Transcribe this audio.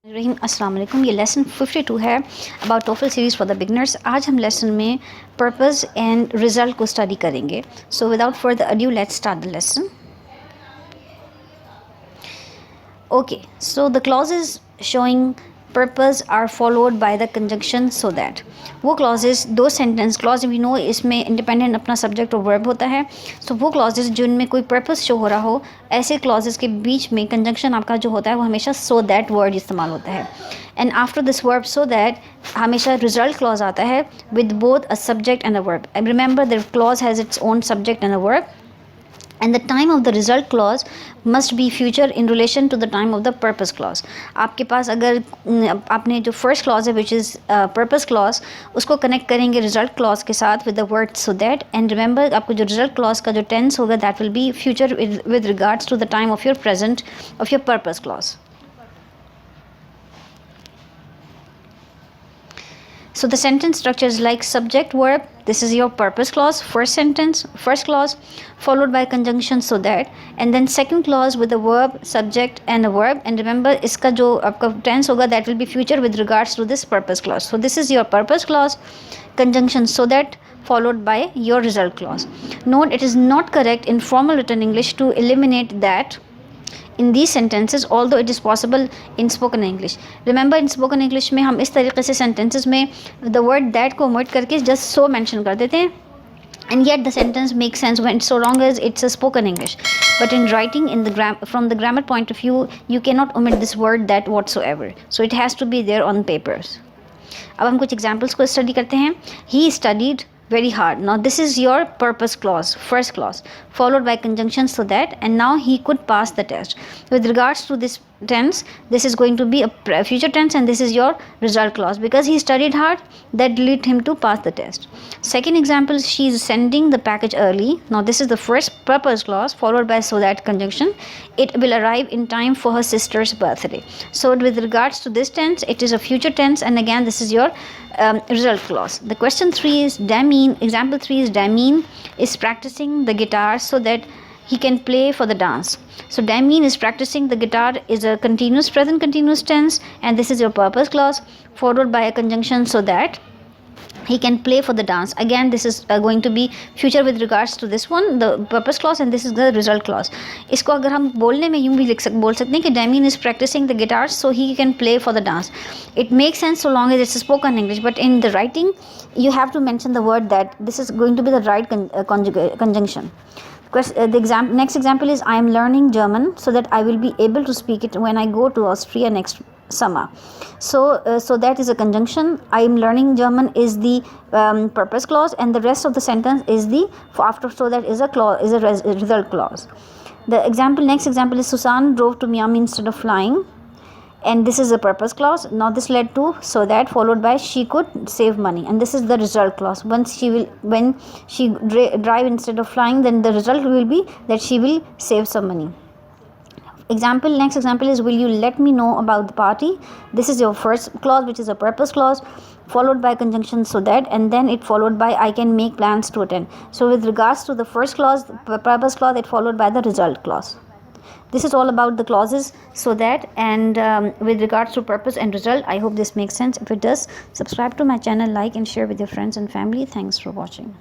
अस्सलाम वालेकुम। ये लेसन 52 है about TOEFL series for the beginners. आज हम लेसन में पर्पस एंड रिज़ल्ट को स्टडी करेंगे। So without further adieu let's start the lesson. Okay, so the clauses showing purpose are followed by the conjunction so that. वो clauses, दो sentence clause we know इसमें independent अपना subject और verb होता है। सो वो क्लॉजेज जिनमें कोई पर्पस शो हो रहा हो, ऐसे क्लॉजेज के बीच में कंजंक्शन आपका जो होता है वो हमेशा सो दैट वर्ड इस्तेमाल होता है। And after this verb so that हमेशा रिजल्ट क्लॉज आता है with both a subject and a verb. And remember the clause has its own subject and a verb, and the time of the result clause must be future in relation to the time of the purpose clause. आपके पास अगर आपने जो first clause है which is purpose clause उसको connect करेंगे result clause के साथ with the word so that, and remember आपको जो result clause का जो tense होगा that will be future with regards to the time of your present of your purpose clause. So the sentence structure is like subject verb, this is your purpose clause, first sentence, first clause, followed by conjunction so that, and then second clause with the verb, subject and a verb. And remember इसका जो आपका tense होगा that will be future with regards to this purpose clause. So this is your purpose clause, conjunction so that, followed by your result clause. Note, it is not correct in formal written English to eliminate that in these sentences, although it is possible in spoken English. Remember in spoken English में हम इस तरीके से sentences में the word that को omit करके just so mention कर देते हैं, and yet the sentence makes sense when so long as it's a spoken English. But in writing, in the from the grammar point of view, you cannot omit this word that whatsoever. So it has to be there on papers. अब हम कुछ examples को study करते हैं. He studied very hard. Now this is your purpose clause, first clause, followed by conjunction so that, and now he could pass the test. With regards to this tense, this is going to be a future tense, and this is your result clause. Because he studied hard, that led him to pass the test. Second example, she is sending the package early. Now this is the first purpose clause followed by so that conjunction. It will arrive in time for her sister's birthday. So with regards to this tense, it is a future tense, and again this is your result clause. The question 3 is Damien. Example 3 is Damien is practicing the guitar so that he can play for the dance. So Damien is practicing the guitar is a continuous present continuous tense, and this is your purpose clause followed by a conjunction so that he can play for the dance. Again this is going to be future with regards to this one, the purpose clause, and this is the result clause. इसको अगर हम बोलने में यूँ भी बोल सकते हैं कि Damien is practicing the guitar so he can play for the dance. It makes sense so long as it's a spoken English, but in the writing you have to mention the word that. This is going to be the right conjunction. The next example is I am learning German so that I will be able to speak it when I go to Austria next summer. So that is a conjunction. I am learning German is the purpose clause, and the rest of the sentence is the after so that is a clause, is a result clause. The next example is Susan drove to Miami instead of flying, and this is a purpose clause. Now this led to so that followed by she could save money, and this is the result clause. When she drive instead of flying, then the result will be that she will save some money. Next example is will you let me know about the party. This is your first clause which is a purpose clause followed by conjunction so that, and then it followed by I can make plans to attend. So with regards to the first clause, the purpose clause, it followed by the result clause. This is all about the clauses so that, and with regards to purpose and result. I hope this makes sense. If it does, subscribe to my channel, like and share with your friends and family. Thanks for watching.